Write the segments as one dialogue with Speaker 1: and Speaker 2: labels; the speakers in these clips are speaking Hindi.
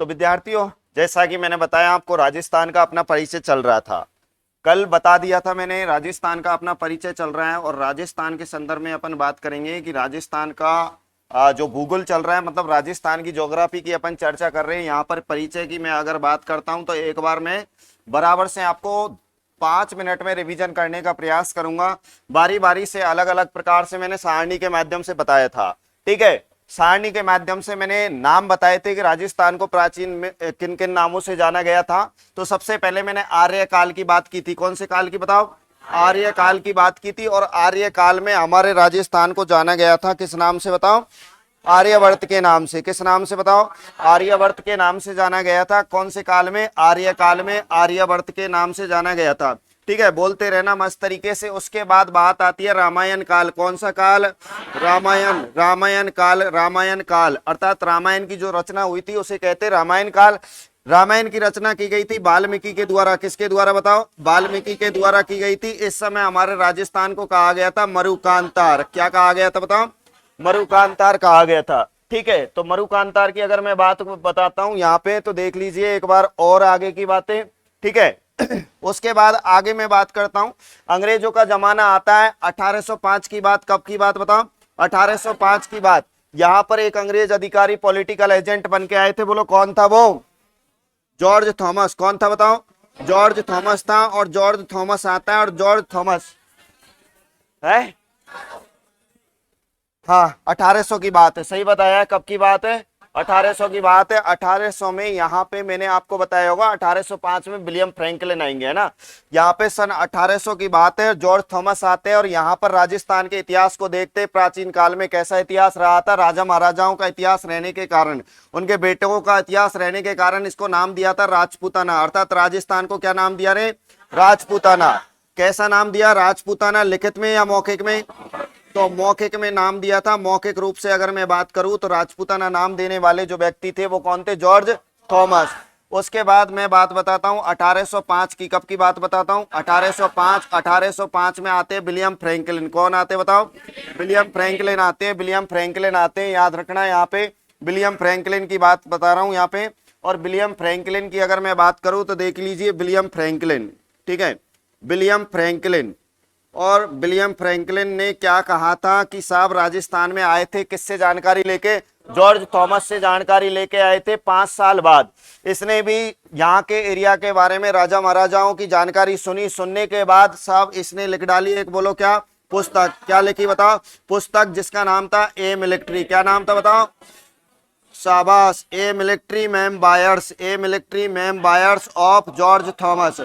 Speaker 1: तो विद्यार्थियों, जैसा कि मैंने बताया आपको, राजस्थान का अपना परिचय चल रहा था। कल बता दिया था मैंने, राजस्थान का अपना परिचय चल रहा है। और राजस्थान के संदर्भ में अपन बात करेंगे कि राजस्थान का जो भूगोल चल रहा है, मतलब राजस्थान की ज्योग्राफी की अपन चर्चा कर रहे हैं। यहाँ पर परिचय की मैं अगर बात करता हूँ तो एक बार मैं बराबर से आपको 5 मिनट में रिवीजन करने का प्रयास करूंगा। बारी बारी से अलग अलग प्रकार से मैंने सारणी के माध्यम से बताया था। ठीक है, सारणी के माध्यम से मैंने नाम बताए थे कि राजस्थान को प्राचीन में किन किन नामों से जाना गया था। तो सबसे पहले मैंने आर्य काल की बात की थी। कौन से काल की बताओ? आर्य काल की बात की थी। और आर्य काल में हमारे राजस्थान को जाना गया था किस नाम से बताओ? आर्यवर्त के नाम से। किस नाम से बताओ? आर्यवर्त के नाम से जाना गया था। कौन से काल में? आर्य काल में आर्यवर्त के नाम से जाना गया था। ठीक है, बोलते रहना मस्त तरीके से। उसके बाद बात आती है रामायण काल। कौन सा काल? रामायण। रामायण काल। रामायण काल अर्थात रामायण की जो रचना हुई थी उसे कहते रामायण काल। रामायण की रचना की गई थी वाल्मीकि के द्वारा। किसके द्वारा बताओ? वाल्मीकि के द्वारा की गई थी। इस समय हमारे राजस्थान को कहा गया था मरुकांतार। क्या कहा गया था बताओ? मरुकांतार कहा गया था। ठीक है, तो मरुकांतार की अगर मैं बात बताता हूं यहाँ पे, तो देख लीजिए एक बार और आगे की बातें। ठीक है, उसके बाद आगे मैं बात करता हूं। अंग्रेजों का जमाना आता है 1805 की बात। कब की बात बताओ? 1805 की बात। यहां पर एक अंग्रेज अधिकारी पॉलिटिकल एजेंट बन के आए थे। बोलो कौन था वो? George Thomas. कौन था बताओ? जॉर्ज थॉमस था। और जॉर्ज थॉमस आता है, और जॉर्ज थॉमस है, हाँ 1800 की बात है। सही बताया। कब की बात है? 1800 की बात है। 1800 में यहाँ पे मैंने आपको बताया होगा 1805 में विलियम फ्रैंकलिन आएंगे, है ना। यहाँ पे सन 1800 की बात है। जॉर्ज थॉमस आते हैं और यहाँ पर राजस्थान के इतिहास को देखते हैं। प्राचीन काल में कैसा इतिहास रहा था? राजा महाराजाओं का इतिहास रहने के कारण, उनके बेटों का इतिहास रहने के कारण इसको नाम दिया था राजपूताना। अर्थात राजस्थान को क्या नाम दिया रे? राजपूताना। कैसा नाम दिया? राजपूताना। लिखित में या मौखिक में? तो मौखिक में नाम दिया था। मौखिक रूप से अगर मैं बात करूं तो राजपूताना नाम देने वाले जो व्यक्ति थे वो कौन थे? George Thomas. उसके बाद मैं बात बताता हूं 1805 की। कब की बात बताता हूं? 1805। 1805 में आते हैं विलियम फ्रैंकलिन। कौन आते बताओ? विलियम फ्रैंकलिन आते हैं। विलियम फ्रैंकलिन आते हैं, याद रखना यहाँ पे विलियम फ्रैंकलिन की बात बता रहा हूं यहाँ पे। और विलियम फ्रैंकलिन की अगर मैं बात करूं तो देख लीजिए विलियम फ्रैंकलिन। ठीक है, विलियम फ्रैंकलिन। और विलियम फ्रैंकलिन ने क्या कहा था कि साहब राजस्थान में आए थे किससे जानकारी लेके? जॉर्ज थॉमस से जानकारी लेके आए थे। 5 साल बाद इसने भी यहाँ के एरिया के बारे में, राजा महाराजाओं की जानकारी सुनी। सुनने के बाद साहब इसने लिख डाली एक, बोलो क्या? पुस्तक। क्या लिखी बताओ? पुस्तक, जिसका नाम था ए मिलिट्री। क्या नाम था बताओ? शाबाश, a military memoirs. A military memoirs of George Thomas.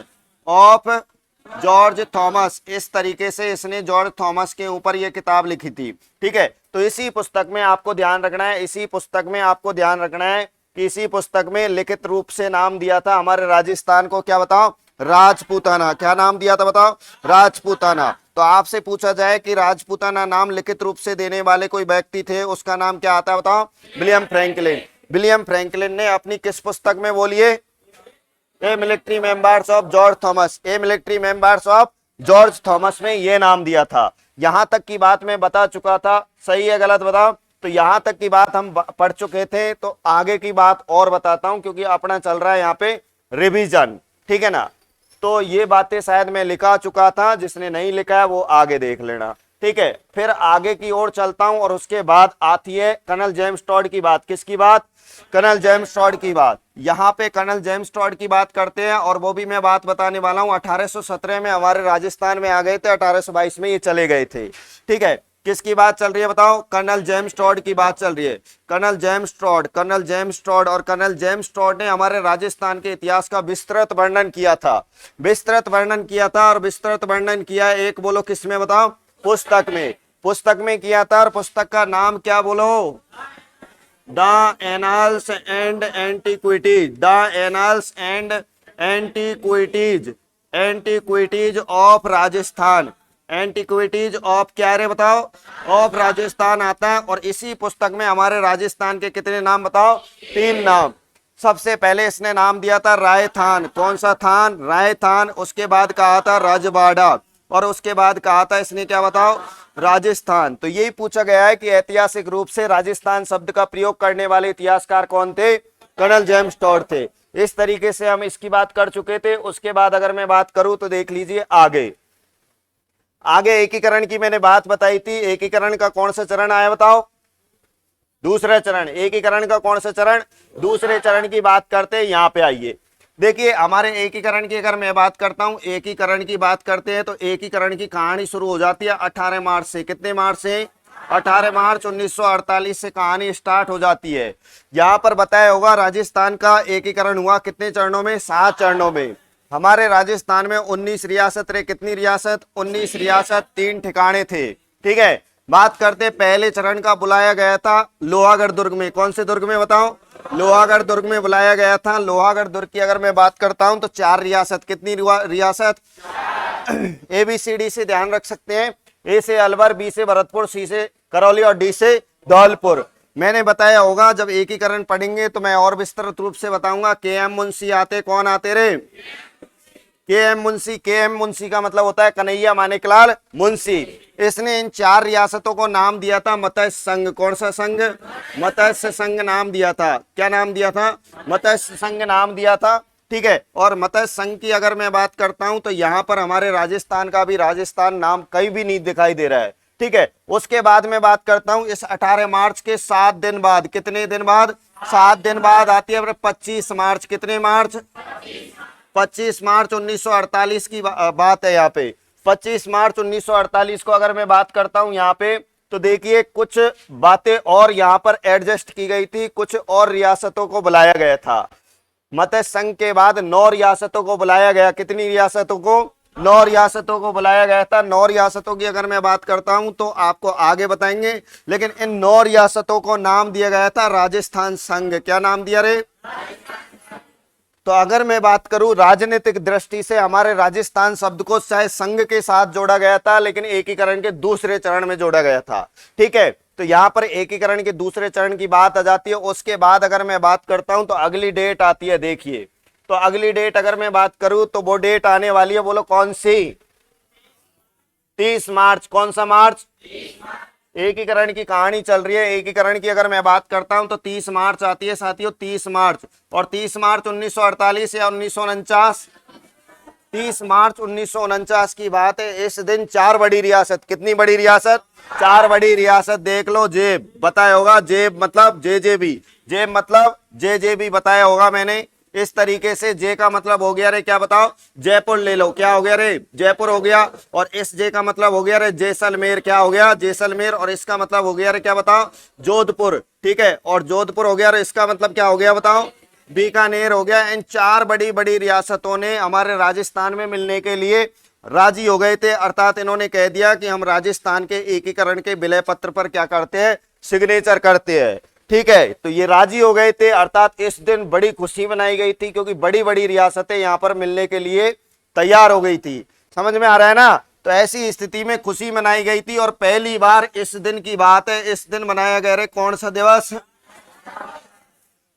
Speaker 1: Of George Thomas. इस तरीके से इसने जॉर्ज थॉमस के ऊपर यह किताब लिखी थी। ठीक है, तो इसी पुस्तक में आपको ध्यान रखना है, इसी पुस्तक में आपको ध्यान रखना है कि इसी पुस्तक में लिखित रूप से नाम दिया था हमारे राजस्थान को। क्या बताओ? राजपूताना। क्या नाम दिया था बताओ? राजपूताना। तो आपसे पूछा जाए कि राजपूताना नाम लिखित रूप से देने वाले कोई व्यक्ति थे, उसका नाम क्या आता है बताओ? William Franklin. विलियम फ्रैंकलिन ने अपनी किस पुस्तक में बोलिए? A military members of George Thomas. A military members of George Thomas में ये नाम दिया था। यहां तक की बात मैं बता चुका था। सही है गलत बताओ? तो यहां तक की बात हम पढ़ चुके थे। तो आगे की बात और बताता हूं क्योंकि अपना चल रहा है यहाँ पे रिवीजन। ठीक है ना। तो ये बातें शायद मैं लिखा चुका था, जिसने नहीं लिखा है वो आगे देख लेना। ठीक है, फिर आगे की ओर चलता हूं और उसके बाद आती है कर्नल जेम्स टॉड की बात। किसकी बात? कर्नल जेम्स टॉड की बात। यहाँ पे कर्नल जेम्स टॉड की बात करते हैं और वो भी मैं बात बताने वाला हूँ। 1817 में हमारे राजस्थान में आ गए थे, 1822 में ये चले गए थे। ठीक है, किसकी बात चल रही है बताओ? कर्नल जेम्स टॉड की बात चल रही है। Colonel James Tod, Colonel James Tod. और कर्नल जेम्स टॉड ने हमारे राजस्थान के इतिहास का विस्तृत वर्णन किया था। विस्तृत वर्णन किया था और विस्तृत वर्णन किया एक, बोलो किसमें बताओ? पुस्तक में। पुस्तक में किया था और पुस्तक का नाम क्या बोलो? The annals and antiquities. The annals and antiquities. Antiquities of Rajasthan. Antiquities of क्या रे बताओ? ऑफ राजस्थान आता है। और इसी पुस्तक में हमारे राजस्थान के कितने नाम बताओ? 3 नाम। सबसे पहले इसने नाम दिया था रायथान। कौन सा थान? रायथान। उसके बाद कहा था राजवाड़ा। और उसके बाद कहा था इसने क्या बताओ? राजस्थान। तो यही पूछा गया है कि ऐतिहासिक रूप से राजस्थान शब्द का प्रयोग करने वाले इतिहासकार कौन थे? कर्नल जेम्स टॉड थे। इस तरीके से हम इसकी बात कर चुके थे। उसके बाद अगर मैं बात करूं तो देख लीजिए आगे एकीकरण की मैंने बात बताई थी। एकीकरण का कौन सा चरण आया बताओ? दूसरा चरण। एकीकरण का कौन सा चरण? दूसरे चरण की बात करते हैं। यहां पे आइए, देखिए हमारे एकीकरण की अगर मैं बात करता हूं, एकीकरण की बात करते हैं तो एकीकरण की कहानी शुरू हो जाती है 18 मार्च से। कितने मार्च से? 18 मार्च 1948 से कहानी स्टार्ट हो जाती है। यहां पर बताया होगा राजस्थान का एकीकरण हुआ कितने चरणों में? 7 चरणों में। हमारे राजस्थान में 19 रियासत रहे। कितनी रियासत? 19 रियासत, 3 ठिकाने थे। ठीक है, बात करते पहले चरण का बुलाया गया था लोहागढ़ दुर्ग में। कौन से दुर्ग में बताओ? लोहागढ़ दुर्ग में बुलाया गया था। लोहागढ़ दुर्ग की अगर मैं बात करता हूं तो 4 रियासत। कितनी रियासत? ABCD से ध्यान रख सकते हैं। ए से अलवर, बी से भरतपुर, सी से करौली और डी से धौलपुर। मैंने बताया होगा जब एकीकरण पढ़ेंगे तो मैं और विस्तृत रूप से बताऊंगा। KM मुंशी आते। कौन आते रे? KM मुंशी। KM मुंशी का मतलब होता है कन्हैया मानिकलाल मुंशी। इसने इन 4 रियासतों को नाम दिया था मत्स्य संघ। कौन सा संघ? मत्स्य संघ नाम दिया था। क्या नाम दिया था? मत्स्य संघ नाम दिया था। ठीक है, और मत्स्य संघ की अगर मैं बात करता हूं तो यहां पर हमारे राजस्थान का भी राजस्थान नाम कहीं भी नहीं दिखाई दे रहा है। ठीक है, उसके बाद में बात करता हूं इस 18 मार्च के 7 दिन बाद। कितने दिन बाद? 7 दिन बाद आती है 25 मार्च। कितने मार्च? 25 मार्च 1948 की बात है यहाँ पे। 25 मार्च 1948 को अगर मैं बात करता हूं यहाँ पे तो देखिए कुछ बातें और यहाँ पर एडजस्ट की गई थी। कुछ और रियासतों को बुलाया गया था। मत्स्य संघ के बाद 9 रियासतों को बुलाया गया। कितनी रियासतों को? 9 रियासतों को बुलाया गया था। 9 रियासतों की अगर मैं बात करता हूं तो आपको आगे बताएंगे, लेकिन इन 9 रियासतों को नाम दिया गया था राजस्थान संघ। क्या नाम दिया रे? तो अगर मैं बात करूं राजनीतिक दृष्टि से हमारे राजस्थान शब्द को चाहे संघ के साथ जोड़ा गया था लेकिन एकीकरण के दूसरे चरण में जोड़ा गया था। ठीक है, तो यहां पर एकीकरण के दूसरे चरण की बात आ जाती है। उसके बाद अगर मैं बात करता हूं तो अगली डेट आती है। देखिए, तो अगली डेट अगर मैं बात करूं तो वो डेट आने वाली है, बोलो कौन सी? 30 मार्च। कौन सा मार्च? एकीकरण की कहानी चल रही है। एकीकरण की अगर मैं बात करता हूं तो 30 मार्च आती है साथियों, 30 मार्च। और 30 मार्च 1948 या 1949? 30 मार्च 1949 की बात है। इस दिन 4 बड़ी रियासत। कितनी बड़ी रियासत? 4 बड़ी रियासत। देख लो, जेब बताया होगा। जेब मतलब JJB। जेब मतलब JJB बताया होगा मैंने। इस तरीके से जे का मतलब हो गया रे, क्या बताओ? जयपुर ले लो। क्या हो गया रे? जयपुर हो गया। और इस जे का मतलब हो गया रे जैसलमेर। क्या हो गया? जैसलमेर। और इसका मतलब हो गया रे, क्या बताओ? जोधपुर। ठीक है, और जोधपुर हो गया रे, इसका मतलब क्या हो गया बताओ? बीकानेर हो गया। इन 4 बड़ी बड़ी रियासतों ने हमारे राजस्थान में मिलने के लिए राजी हो गए थे। अर्थात इन्होंने कह दिया कि हम राजस्थान के एकीकरण के विलय पत्र पर क्या करते हैं? सिग्नेचर करते हैं। ठीक है, तो ये राजी हो गए थे। अर्थात इस दिन बड़ी खुशी मनाई गई थी क्योंकि बड़ी बड़ी रियासतें यहां पर मिलने के लिए तैयार हो गई थी। समझ में आ रहा है ना? तो ऐसी स्थिति में खुशी मनाई गई थी और पहली बार इस दिन की बात है। इस दिन मनाया गया रे कौन सा दिवस?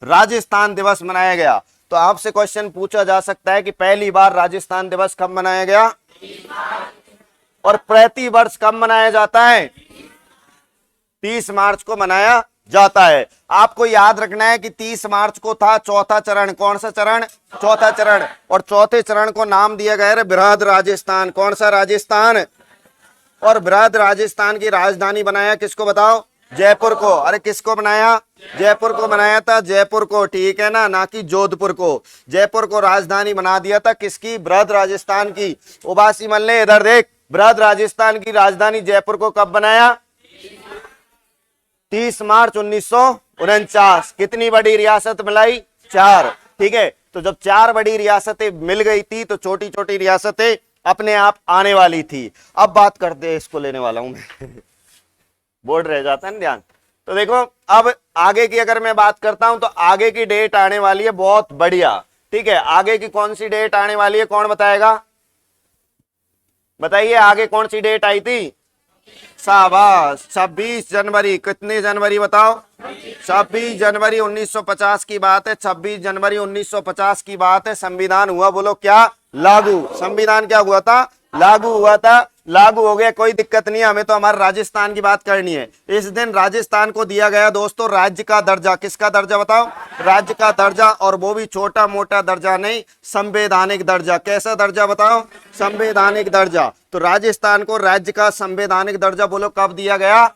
Speaker 1: राजस्थान दिवस मनाया गया। तो आपसे क्वेश्चन पूछा जा सकता है कि पहली बार राजस्थान दिवस कब मनाया गया और प्रति वर्ष कब मनाया जाता है? 30 मार्च को मनाया जाता है। आपको याद रखना है कि 30 मार्च को था चौथा चरण। कौन सा चरण? चौथा चरण। और चौथे चरण को नाम दिया गया है बृहद राजस्थान। कौन सा राजस्थान? और बृहद राजस्थान की राजधानी बनाया किसको बताओ? जयपुर को। अरे किसको बनाया? जयपुर को बनाया था। जयपुर को, ठीक है ना कि जोधपुर को। जयपुर को राजधानी बना दिया था किसकी? बृहद राजस्थान की। उबासी मल्ले इधर देख, बृहद राजस्थान की राजधानी जयपुर को कब बनाया? 30 मार्च 1949। कितनी बड़ी रियासत मिलाई? 4। ठीक है, तो जब 4 बड़ी रियासतें मिल गई थी तो छोटी छोटी रियासतें अपने आप आने वाली थी। अब बात करते हैं, इसको लेने वाला हूं मैं बोर्ड रह जाता है ना ध्यान। तो देखो, अब आगे की अगर मैं बात करता हूं तो आगे की डेट आने वाली है बहुत बढ़िया। ठीक है, आगे की कौन सी डेट आने वाली है? कौन बताएगा? बताइए, आगे कौन सी डेट आई थी? शाबाश, 26 जनवरी। कितने जनवरी बताओ? 26 जनवरी 1950 की बात है। 26 जनवरी 1950 की बात है। संविधान हुआ, बोलो क्या? लागू। संविधान क्या हुआ था? लागू हुआ था, लागू हो गया, कोई दिक्कत नहीं है, हमें तो हमारे राजस्थान की बात करनी है। इस दिन राजस्थान को दिया गया दोस्तों राज्य का दर्जा। किसका दर्जा बताओ? राज्य का दर्जा, और वो भी छोटा मोटा दर्जा नहीं, संवैधानिक दर्जा। कैसा दर्जा बताओ? संवैधानिक दर्जा। तो राजस्थान को राज्य का संवैधानिक दर्जा बोलो कब दिया गया?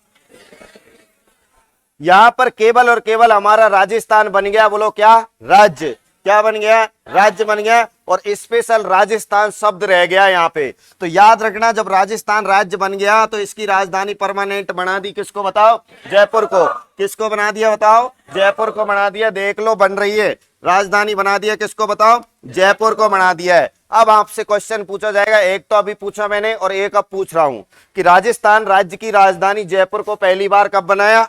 Speaker 1: यहां पर केवल और केवल हमारा राजस्थान बन गया, बोलो क्या? राज्य। क्या बन गया? राज्य बन गया, और स्पेशल राजस्थान शब्द रह गया यहाँ पे। तो याद रखना, जब राजस्थान राज्य बन गया तो इसकी राजधानी परमानेंट बना दी, किसको बताओ? जयपुर को। किसको बना दिया बताओ? जयपुर को बना दिया। देख लो बन रही है, राजधानी बना दिया, किसको बताओ? जयपुर को बना दिया है। अब आपसे क्वेश्चन पूछा जाएगा, एक तो अभी पूछा मैंने और एक अब पूछ रहा हूं कि राजस्थान राज्य की राजधानी जयपुर को पहली बार कब बनाया?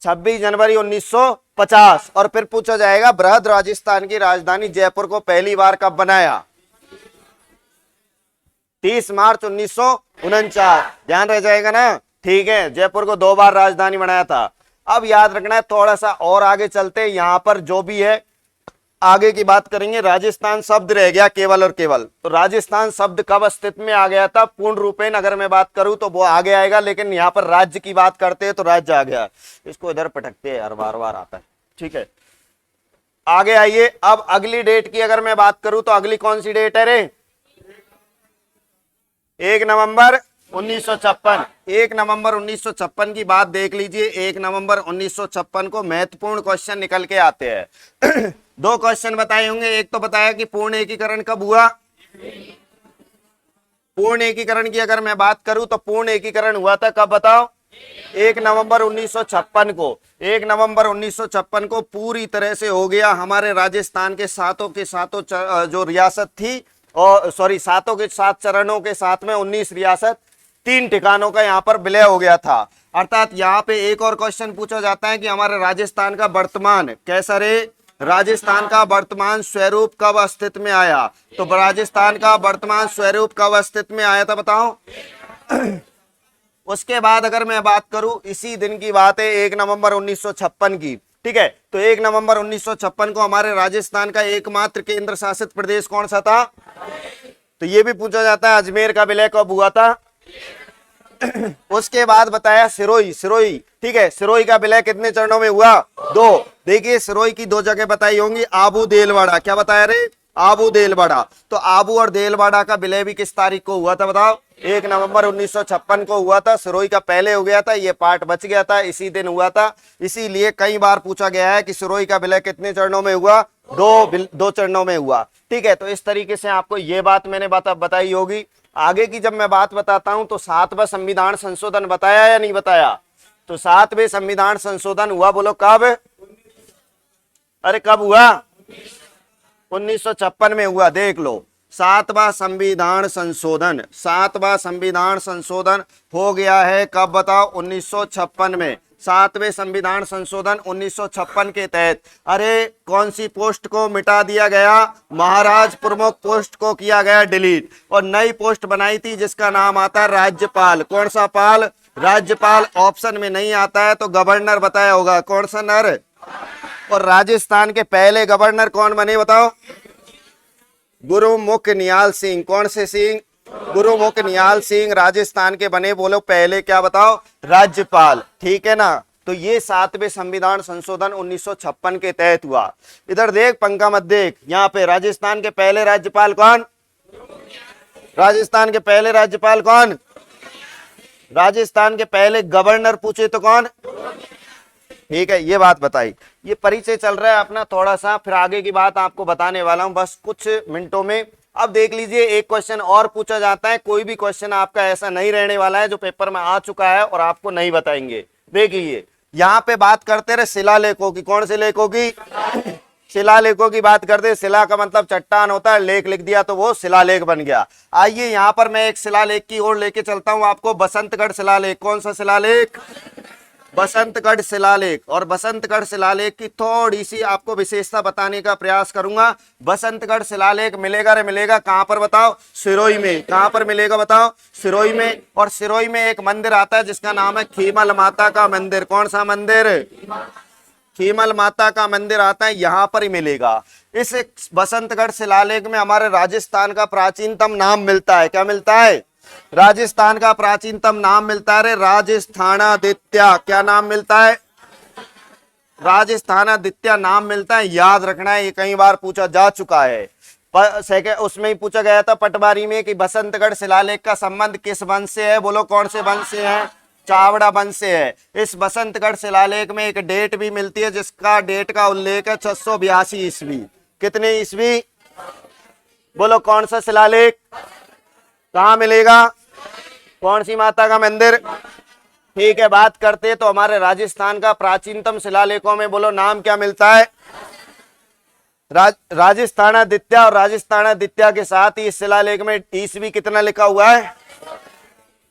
Speaker 1: 26 जनवरी 1950। और फिर पूछा जाएगा बृहद राजस्थान की राजधानी जयपुर को पहली बार कब बनाया? 30 मार्च 1949। ध्यान रह जाएगा ना? ठीक है, जयपुर को 2 बार राजधानी बनाया था। अब याद रखना है, थोड़ा सा और आगे चलते, यहां पर जो भी है आगे की बात करेंगे। राजस्थान शब्द रह गया केवल और केवल। तो राजस्थान शब्द कब अस्तित्व में आ गया था? पूर्ण रूपेण अगर मैं बात करूं तो वो आगे आएगा, लेकिन यहां पर राज्य की बात करते हैं तो राज्य आ गया। इसको इधर पटकते हैं यार, बार बार आता है। ठीक है, आगे आइए। अब अगली डेट की अगर मैं बात करूं तो अगली कौन सी डेट है रे? 1 नवंबर 1956। 1 नवंबर 1956 की बात देख लीजिए। 1 नवंबर 1956 को महत्वपूर्ण क्वेश्चन निकल के आते हैं। 2 क्वेश्चन बताए होंगे। एक तो बताया कि पूर्ण एकीकरण कब हुआ? पूर्ण एकीकरण की अगर मैं बात करूं तो पूर्ण एकीकरण हुआ था कब बताओ? 1 नवंबर 1956 को। 1 नवंबर 1956 को पूरी तरह से हो गया। हमारे राजस्थान के सातों जो रियासत थी, और सॉरी सातों के 7 चरणों के साथ में 19 रियासत, 3 ठिकानों का यहाँ पर विलय हो गया था। अर्थात यहाँ पे एक और क्वेश्चन पूछा जाता है कि हमारे राजस्थान का वर्तमान कैसा रे? राजस्थान का वर्तमान स्वरूप कब अस्तित्व में आया? तो राजस्थान का वर्तमान स्वरूप कब अस्तित्व में आया था बताओ? उसके बाद अगर मैं बात करूं, इसी दिन की बात है 1 नवंबर 1956 की। ठीक है, तो 1 नवंबर 1956 को हमारे राजस्थान का एकमात्र केंद्र शासित प्रदेश कौन सा था? तो ये भी पूछा जाता है अजमेर का विलय कब हुआ था? उसके बाद बताया सिरोही। सिरोही, ठीक है, सिरोही का विलय कितने चरणों में हुआ? 2। देखिए सिरोही की 2 जगह बताई होंगी, आबू देलवाड़ा। क्या बताया रे? आबू देलवाड़ा। तो आबू और देलवाड़ा का विलय भी किस तारीख को हुआ था बताओ? 1 नवंबर 1956 को हुआ था। सिरोही का पहले हो गया था, ये पार्ट बच गया था, इसी दिन हुआ था। इसीलिए कई बार पूछा गया है कि सिरोही का विलय कितने चरणों में हुआ? 2 चरणों में हुआ। ठीक है, तो इस तरीके से आपको ये बात मैंने बताई होगी। आगे की जब मैं बात बताता हूं तो 7वां संविधान संशोधन बताया या नहीं बताया? तो 7वें संविधान संशोधन हुआ, बोलो कब? अरे कब हुआ? 1956 में हुआ। देख लो, 7वां संविधान संशोधन, 7वां संविधान संशोधन हो गया है कब बताओ? 1956 में। 7वें संविधान संशोधन 1956 के तहत अरे कौन सी पोस्ट को मिटा दिया गया? महाराज प्रमुख पोस्ट को किया गया डिलीट, और नई पोस्ट बनाई थी जिसका नाम आता है राज्यपाल। कौन सा पाल? राज्यपाल। ऑप्शन में नहीं आता है तो गवर्नर बताया होगा। कौन सा नर? और राजस्थान के पहले गवर्नर कौन बने बताओ? गुरुमुख निहाल सिंह। कौन से सिंह? गुरुमुख निहाल सिंह राजस्थान के बने। बोलो पहले क्या बताओ? राज्यपाल। ठीक है ना? तो ये 7वें संविधान संशोधन 1956 के तहत हुआ। इधर देख पंखा मत देख, यहाँ पे राजस्थान के पहले राज्यपाल कौन? राजस्थान के पहले राज्यपाल कौन? राजस्थान के पहले गवर्नर पूछे तो कौन? ठीक है, ये बात बताई। ये परिचय चल रहा है अपना थोड़ा सा, फिर आगे की बात आपको बताने वाला हूं बस कुछ मिनटों में। अब देख लीजिए, एक क्वेश्चन और पूछा जाता है। कोई भी क्वेश्चन आपका ऐसा नहीं रहने वाला है जो पेपर में आ चुका है और आपको नहीं बताएंगे। देख लीजिए, यहाँ पे बात करते रहे शिलालेखों की। कौन से लेखों की? शिलालेखों की बात करते। शिला का मतलब चट्टान होता है, लेख लिख दिया तो वो शिलालेख बन गया। आइए यहाँ पर मैं एक शिलालेख की ओर लेके चलता हूँ आपको, बसंतगढ़ शिलालेख। कौन सा शिलालेख? बसंतगढ़ शिलालेख। और बसंतगढ़ शिलालेख की थोड़ी सी आपको विशेषता बताने का प्रयास करूंगा। बसंतगढ़ शिलालेख मिलेगा रे मिलेगा कहां पर बताओ? सिरोही में। कहां पर मिलेगा बताओ? सिरोही में। और सिरोही में एक मंदिर आता है जिसका नाम है खीमल माता का मंदिर। कौन सा मंदिर? खीमल माता का मंदिर आता है, यहां पर ही मिलेगा। इस बसंतगढ़ शिलालेख में हमारे राजस्थान का प्राचीनतम नाम मिलता है। क्या मिलता है? राजस्थान का प्राचीनतम नाम मिलता है राजस्थानादित्य। क्या नाम मिलता है? राजस्थानादित्य नाम मिलता है, याद रखना है, ये कई बार पूछा जा चुका है। उसमें ही पूछा गया था पटवारी में कि बसंतगढ़ शिलालेख का संबंध किस वंश से है? बोलो कौन से वंश से है? चावड़ा वंश से है। इस बसंतगढ़ शिलालेख में एक डेट भी मिलती है जिसका डेट का उल्लेख है 682 ईस्वी। कितने ईस्वी? बोलो कौन सा शिलालेख? कहाँ मिलेगा? कौन सी माता का मंदिर? ठीक है, बात करते तो हमारे राजस्थान का प्राचीनतम शिलालेखों में बोलो नाम क्या मिलता है? राजस्थानादित्य। और राजस्थानादित्य के साथ ही इस शिलालेख में ईस्वी कितना लिखा हुआ है?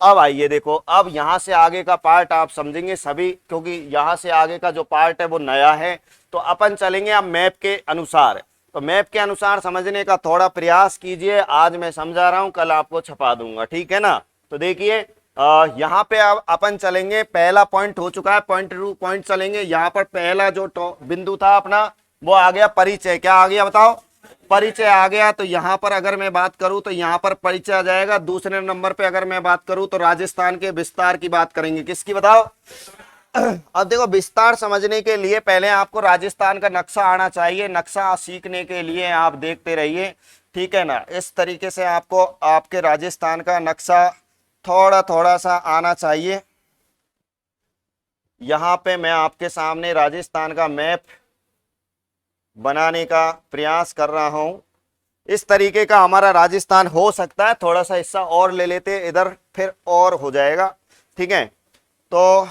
Speaker 1: अब आइए देखो, अब यहां से आगे का पार्ट आप समझेंगे सभी, क्योंकि यहां से आगे का जो पार्ट है वो नया है। तो अपन चलेंगे अब मैप के अनुसार। तो मैप के अनुसार समझने का थोड़ा प्रयास कीजिए। आज मैं समझा रहा हूं, कल आपको छपा दूंगा, ठीक है ना। तो देखिए यहाँ पे अब अपन चलेंगे, पहला पॉइंट हो चुका है, पॉइंट टू पॉइंट चलेंगे। यहाँ पर पहला जो बिंदु था अपना वो आ गया परिचय। क्या आ गया बताओ? परिचय आ गया। तो यहाँ पर अगर मैं बात करूं तो यहाँ पर परिचय आ जाएगा। दूसरे नंबर पे अगर मैं बात करूं तो राजस्थान के विस्तार की बात करेंगे। किसकी बताओ? अब देखो, विस्तार समझने के लिए पहले आपको राजस्थान का नक्शा आना चाहिए। नक्शा सीखने के लिए आप देखते रहिए, ठीक है ना। इस तरीके से आपको आपके राजस्थान का नक्शा थोड़ा थोड़ा सा आना चाहिए। यहाँ पे मैं आपके सामने राजस्थान का मैप बनाने का प्रयास कर रहा हूं। इस तरीके का हमारा राजस्थान हो सकता है। थोड़ा सा हिस्सा और ले लेते इधर, फिर और हो जाएगा, ठीक है। तो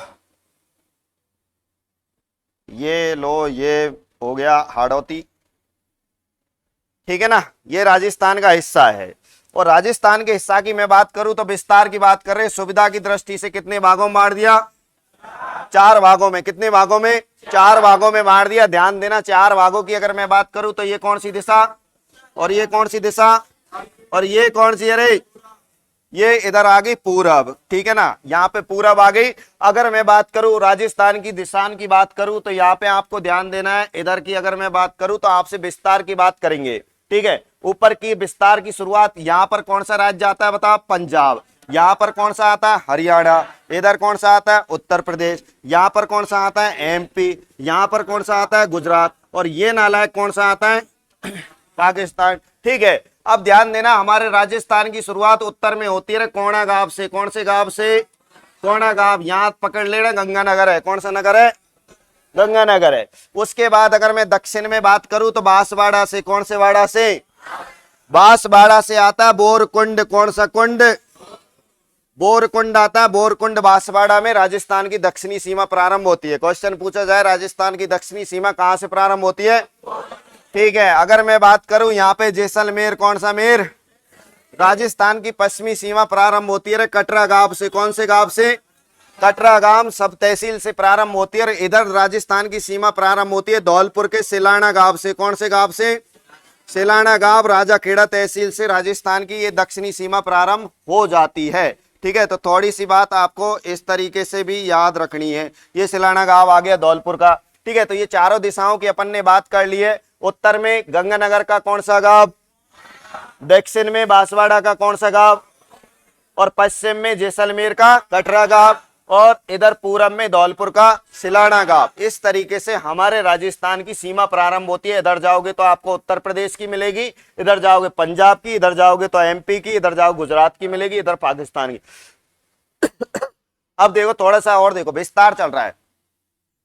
Speaker 1: ये लो, ये हो गया हाड़ौती, ठीक है ना। ये राजस्थान का हिस्सा है। और राजस्थान के हिस्सा की मैं बात करूं तो विस्तार की बात कर रहे हैं। सुविधा की दृष्टि से कितने भागों में बांट दिया? 4 भागों में। कितने भागों में? 4 भागों में बांट दिया। ध्यान देना, 4 भागों की अगर मैं बात करूं तो ये कौन सी दिशा और ये कौन सी दिशा और ये कौन सी? अरे ये इधर आ गई पूरब, ठीक है ना। यहाँ पे पूरब आ गई। अगर मैं बात करूं राजस्थान की दिशान की बात करूं तो यहाँ पे आपको ध्यान देना है। इधर की अगर मैं बात करूं तो आपसे विस्तार की बात करेंगे, ठीक है। ऊपर की विस्तार की शुरुआत यहाँ पर कौन सा राज्य आता है बताओ? पंजाब। यहाँ पर कौन सा आता है? हरियाणा। इधर कौन सा आता है? उत्तर प्रदेश। यहाँ पर कौन सा आता है? एमपी। यहाँ पर कौन सा आता है? गुजरात। और ये नालायक कौन सा आता है? पाकिस्तान, ठीक है। अब ध्यान देना, हमारे राजस्थान की शुरुआत उत्तर में होती है कोणा गांव से। कौन से गांव से? कोणा गांव। यहाँ पकड़ लेना, गंगानगर है। कौन सा नगर है? गंगानगर है। उसके बाद अगर मैं दक्षिण में बात करूं तो बांसवाड़ा से। कौन से वाड़ा से? बांसवाड़ा से आता है बोरकुंड। कौन सा कुंड? बोरकुंड आता है। बोरकुंड बांसवाड़ा में राजस्थान की दक्षिणी सीमा प्रारंभ होती है। क्वेश्चन पूछा जाए राजस्थान की दक्षिणी सीमा कहां से प्रारंभ होती है? ठीक है। अगर मैं बात करूं यहाँ पे जैसलमेर। कौन सा मेर? राजस्थान की पश्चिमी सीमा प्रारंभ होती है कटरा गांव से। कौन से गांव से? कटरा गांव सब तहसील से प्रारंभ होती है। इधर राजस्थान की सीमा प्रारंभ होती है धौलपुर के सिलाना गांव से। कौन से गांव से? सिलाना गांव राजाखेड़ा तहसील से राजस्थान की ये दक्षिणी सीमा प्रारंभ हो जाती है, ठीक है। तो थोड़ी सी बात आपको इस तरीके से भी याद रखनी है। ये सिलाना गांव आ गया धौलपुर का, ठीक है। तो ये चारों दिशाओं की अपन ने बात कर ली है। उत्तर में गंगानगर का कौन सा गांव? दक्षिण में बांसवाड़ा का कौन सा गांव? और पश्चिम में जैसलमेर का कटरा गांव। और इधर पूरब में धौलपुर का सिलाना गांव। इस तरीके से हमारे राजस्थान की सीमा प्रारंभ होती है। इधर जाओगे तो आपको उत्तर प्रदेश की मिलेगी, इधर जाओगे पंजाब की, इधर जाओगे तो एमपी की, इधर जाओगे गुजरात की मिलेगी, इधर पाकिस्तान की। अब देखो थोड़ा सा और देखो, विस्तार चल रहा है।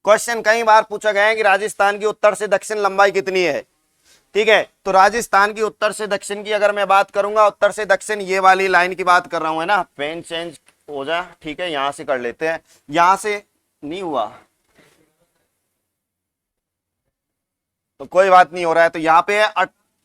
Speaker 1: क्वेश्चन कई बार पूछा गया है कि राजस्थान की उत्तर से दक्षिण लंबाई कितनी है, ठीक है। तो राजस्थान की उत्तर से दक्षिण की अगर मैं बात करूंगा, उत्तर से दक्षिण ये वाली लाइन की बात कर रहा हूं, है ना। पेन चेंज हो जाए, ठीक है। यहां से कर लेते हैं, यहां से नहीं हुआ तो कोई बात नहीं हो रहा है। तो यहाँ पे है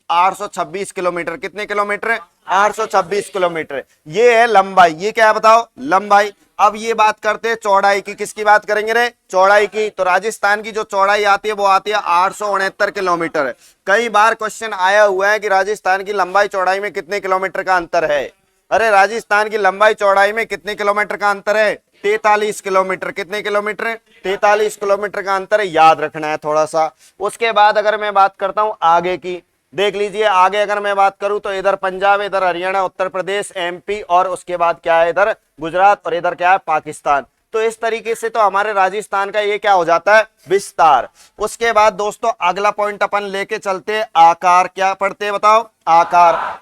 Speaker 1: 826 किलोमीटर। कितने किलोमीटर? 826 किलोमीटर। ये है लंबाई। ये क्या है बताओ? लंबाई। अब ये बात करते हैं चौड़ाई की। किसकी बात करेंगे रे? चौड़ाई की। तो राजस्थान की जो चौड़ाई आती है वो आती है 869 किलोमीटर। कई बार क्वेश्चन आया हुआ है कि राजस्थान की लंबाई चौड़ाई में कितने किलोमीटर का अंतर है। अरे राजस्थान की लंबाई चौड़ाई में कितने किलोमीटर का अंतर है? 43 किलोमीटर। कितने किलोमीटर? 43 किलोमीटर का अंतर है, याद रखना है थोड़ा सा। उसके बाद अगर मैं बात करता हूं आगे की, देख लीजिए आगे अगर मैं बात करूं तो इधर पंजाब, इधर हरियाणा, उत्तर प्रदेश, एमपी, और उसके बाद क्या है इधर गुजरात, और इधर क्या है पाकिस्तान। तो इस तरीके से तो हमारे राजस्थान का ये क्या हो जाता है, विस्तार। उसके बाद दोस्तों अगला पॉइंट अपन लेके चलते आकार। क्या पढ़ते हैं बताओ? आकार।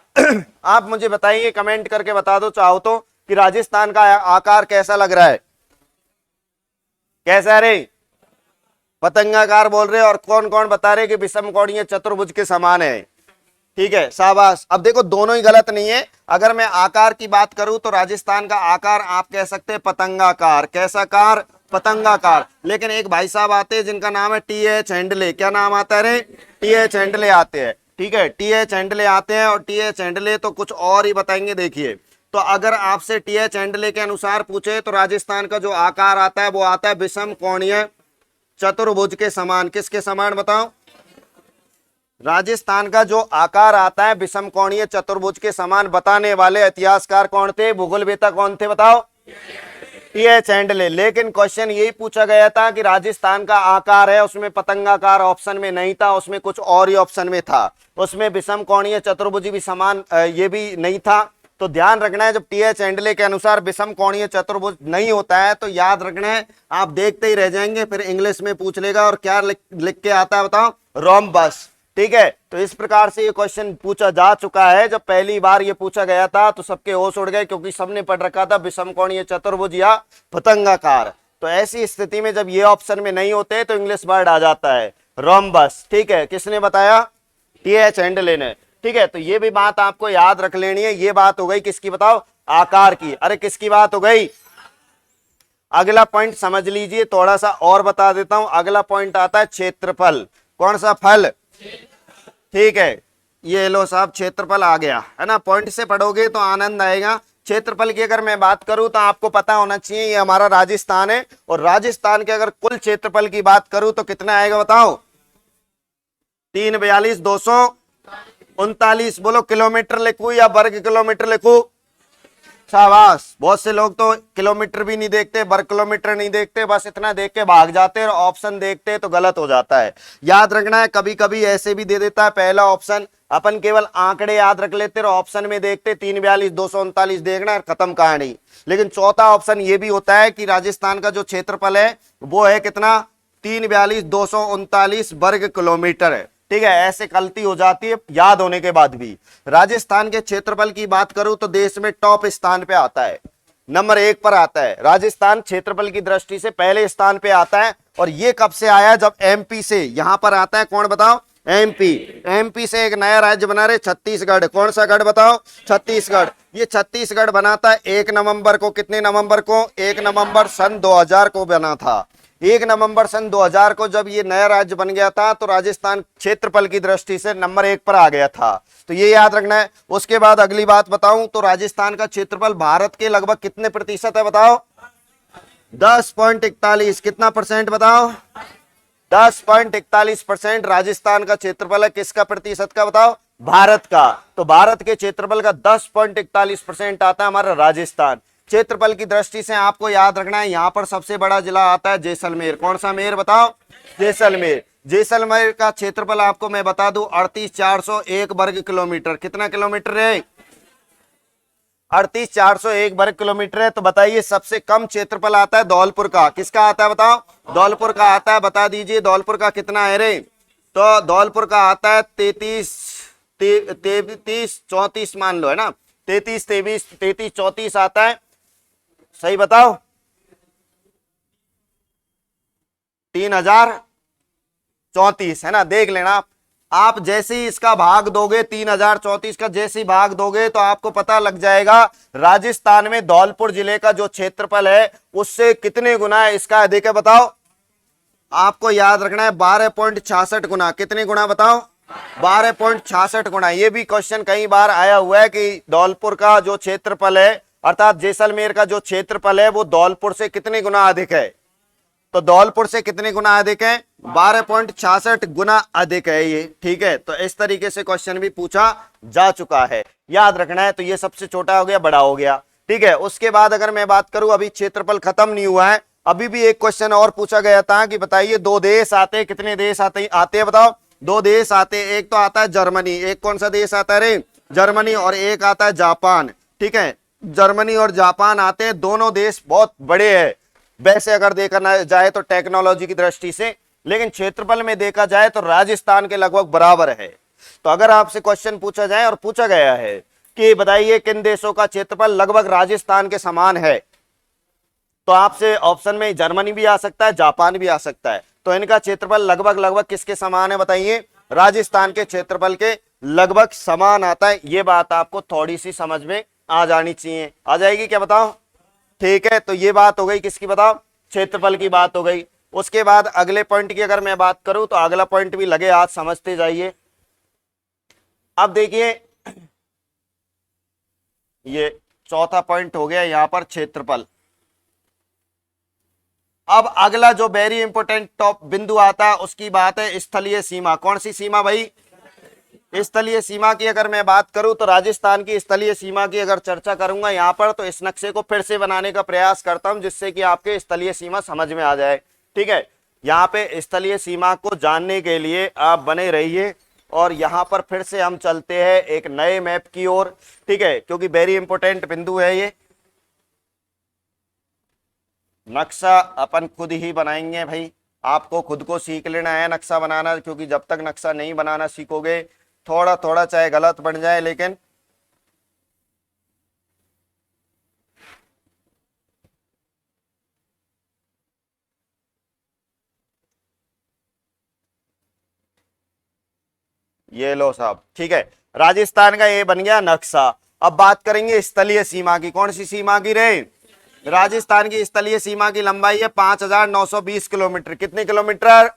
Speaker 1: आप मुझे बताइए, कमेंट करके बता दो चाहो तो कि राजस्थान का आकार कैसा लग रहा है? कैसा है रे? पतंगाकार बोल रहे, और कौन कौन बता रहे कि विषम कोणीय चतुर्भुज के समान है? ठीक है, शाबाश। अब देखो दोनों ही गलत नहीं है। अगर मैं आकार की बात करूं तो राजस्थान का आकार आप कह सकते हैं पतंगाकार। कैसा कार? पतंगाकार। लेकिन एक भाई साहब आते हैं जिनका नाम है टी.एच. हैंडले। क्या नाम आता है रे? टी.एच. हैंडले आते हैं। ठीक है, टी.एच. हैंडले आते हैं, और टी.एच. हैंडले तो कुछ और ही बताएंगे। देखिए, तो अगर आपसे टी.एच. हैंडले के अनुसार पूछे तो राजस्थान का जो आकार आता है वो आता है विषम कोणीय चतुर्भुज के समान। किसके समान बताओ? राजस्थान का जो आकार आता है विषम कोणीय चतुर्भुज के समान बताने वाले इतिहासकार कौन थे, भूगोलवेत्ता कौन थे बताओ? टी.एच. हैंडले। लेकिन क्वेश्चन यही पूछा गया था कि राजस्थान का आकार है, उसमें पतंगाकार ऑप्शन में नहीं था, उसमें कुछ और ही ऑप्शन में था। उसमें विषम कोणीय चतुर्भुज भी समान ये भी नहीं था। तो ध्यान रखना है, जब टी.एच. हैंडले के अनुसार विषम कोणीय चतुर्भुज नहीं होता है तो याद रखना है, आप देखते ही रह जाएंगे। फिर इंग्लिश में पूछ लेगा, और क्या लिख के आता है बताओ? रोम्बस। ठीक है, तो इस प्रकार से ये क्वेश्चन पूछा जा चुका है। जब पहली बार ये पूछा गया था तो सबके होश उड़ गए, क्योंकि सबने पढ़ रखा था विषम कोणीय चतुर्भुज या पतंगाकार। तो ऐसी स्थिति में जब ये ऑप्शन में नहीं होते तो इंग्लिश वर्ड आ जाता है रोम्बस। ठीक है, किसने बताया? टी.एच. हैंडले ने। ठीक है, तो ये भी बात आपको याद रख लेनी है। ये बात हो गई किसकी बताओ? आकार की। अरे किसकी बात हो गई? अगला पॉइंट समझ लीजिए, थोड़ा सा और बता देता हूं। अगला पॉइंट आता है क्षेत्रफल। कौन सा फल? ठीक है, ये लो साहब, क्षेत्रफल आ गया है ना। पॉइंट से पढ़ोगे तो आनंद आएगा। क्षेत्रफल की अगर मैं बात करूं तो आपको पता होना चाहिए ये हमारा राजस्थान है, और राजस्थान के अगर कुल क्षेत्रफल की बात करूं तो कितना आएगा बताओ? 342,239। बोलो किलोमीटर लिखूं या वर्ग किलोमीटर लिखूं? शाबाश। बहुत से लोग तो किलोमीटर भी नहीं देखते, वर्ग किलोमीटर नहीं देखते, बस इतना देख के भाग जाते हैं, और ऑप्शन देखते हैं तो गलत हो जाता है। याद रखना है, कभी कभी ऐसे भी दे देता है पहला ऑप्शन, अपन केवल आंकड़े याद रख लेते और ऑप्शन में देखते 342,239 देखना है, खत्म कहानी। लेकिन चौथा ऑप्शन ये भी होता है कि राजस्थान का जो क्षेत्रफल है वो है कितना? 342,239 वर्ग किलोमीटर है। ठीक है, ऐसे गलती हो जाती है याद होने के बाद भी। राजस्थान के क्षेत्रफल की बात करूं तो देश में टॉप स्थान पे आता है, नंबर 1 पर आता है। राजस्थान क्षेत्रफल की दृष्टि से पहले स्थान पे आता है। और ये कब से आया? जब एमपी से यहां पर आता है। कौन बताओ? एमपी। एमपी से एक नया राज्य बना रहे छत्तीसगढ़। कौन सा गढ़ बताओ? छत्तीसगढ़। ये छत्तीसगढ़ बनाता है 1 नवंबर को। कितने नवंबर को? 1 नवंबर सन 2000 को बना था। 1 नवंबर सन 2000 को जब ये नया राज्य बन गया था तो राजस्थान क्षेत्रफल की दृष्टि से नंबर 1 पर आ गया था। तो ये याद रखना है। उसके बाद अगली बात बताऊं तो राजस्थान का क्षेत्रफल भारत के लगभग कितने प्रतिशत है बताओ? 10.41। कितना परसेंट बताओ? 10.41% राजस्थान का क्षेत्रफल है। किसका प्रतिशत का बताओ? भारत का। तो भारत के क्षेत्रफल का 10.41% आता है हमारा राजस्थान। क्षेत्रफल की दृष्टि से आपको याद रखना है, यहां पर सबसे बड़ा जिला आता है जैसलमेर। कौन सा मेर बताओ? जैसलमेर। जैसलमेर का क्षेत्रफल आपको मैं बता दूं 38,401 वर्ग किलोमीटर। कितना किलोमीटर है? 38,401 वर्ग किलोमीटर है। तो बताइए सबसे कम क्षेत्रफल आता है धौलपुर का। किसका आता है बताओ? धौलपुर का आता है। बता दीजिए धौलपुर का कितना है रे? तो धौलपुर का आता है 33-34 मान लो, है ना। 33-34 आता है। सही बताओ? 3034 है ना। देख लेना आप जैसे ही इसका भाग दोगे, 3034 का जैसे ही भाग दोगे तो आपको पता लग जाएगा राजस्थान में धौलपुर जिले का जो क्षेत्रफल है उससे कितने गुना है इसका अधिक है बताओ? आपको याद रखना है 12.66 गुना। कितने गुना बताओ? 12.66 गुना। ये भी क्वेश्चन कई बार आया हुआ है कि धौलपुर का जो क्षेत्रफल है अर्थात जैसलमेर का जो क्षेत्रफल है वो धौलपुर से कितने गुना अधिक है। तो धौलपुर से कितने गुना अधिक है? 12.66 गुना अधिक है ये। ठीक है, तो इस तरीके से क्वेश्चन भी पूछा जा चुका है, याद रखना है। तो ये सबसे छोटा हो गया, बड़ा हो गया। ठीक है, उसके बाद अगर मैं बात करूं, अभी क्षेत्रफल खत्म नहीं हुआ है, अभी भी एक क्वेश्चन और पूछा गया था कि बताइए दो देश आते हैं, कितने देश आते हैं बताओ। दो देश आते हैं, एक तो आता है जर्मनी, एक कौन सा देश आता है रे, जर्मनी, और एक आता है जापान। ठीक है, जर्मनी और जापान आते हैं, दोनों देश बहुत बड़े हैं वैसे अगर देखा जाए तो टेक्नोलॉजी की दृष्टि से, लेकिन क्षेत्रफल में देखा जाए तो राजस्थान के लगभग बराबर है। तो अगर आपसे क्वेश्चन पूछा जाए और पूछा गया है कि बताइए किन देशों का क्षेत्रफल लगभग राजस्थान के समान है, तो आपसे ऑप्शन में जर्मनी भी आ सकता है, जापान भी आ सकता है। तो इनका क्षेत्रफल लगभग लगभग किसके समान है बताइए, राजस्थान के क्षेत्रफल के लगभग समान आता है। ये बात आपको थोड़ी सी समझ में आ जानी चाहिए, आ जाएगी क्या बताओ। ठीक है, तो ये बात हो गई किसकी बताओ, क्षेत्रफल की बात हो गई। उसके बाद अगले पॉइंट की अगर मैं बात करूं तो अगला पॉइंट भी लगे हाथ समझते जाइए। अब देखिए ये चौथा पॉइंट हो गया यहां पर क्षेत्रफल। अब अगला जो वेरी इंपोर्टेंट टॉप बिंदु आता है उसकी बात है स्थलीय सीमा। कौन सी सीमा भाई, स्थलीय सीमा की अगर मैं बात करूं तो राजस्थान की स्थलीय सीमा की अगर चर्चा करूंगा यहां पर, तो इस नक्शे को फिर से बनाने का प्रयास करता हूं जिससे कि आपके स्थलीय सीमा समझ में आ जाए। ठीक है, यहां पे स्थलीय सीमा को जानने के लिए आप बने रहिए और यहां पर फिर से हम चलते हैं एक नए मैप की ओर। ठीक है, क्योंकि वेरी इंपोर्टेंट बिंदु है ये। नक्शा अपन खुद ही बनाएंगे भाई, आपको खुद को सीख लेना है नक्शा बनाना, क्योंकि जब तक नक्शा नहीं बनाना सीखोगे, थोड़ा थोड़ा चाहे गलत बन जाए लेकिन ये लो साहब। ठीक है, राजस्थान का ये बन गया नक्शा। अब बात करेंगे स्थलीय सीमा की। कौन सी सीमा की रे, राजस्थान की स्थलीय सीमा की लंबाई है 5,920 किलोमीटर। कितने किलोमीटर,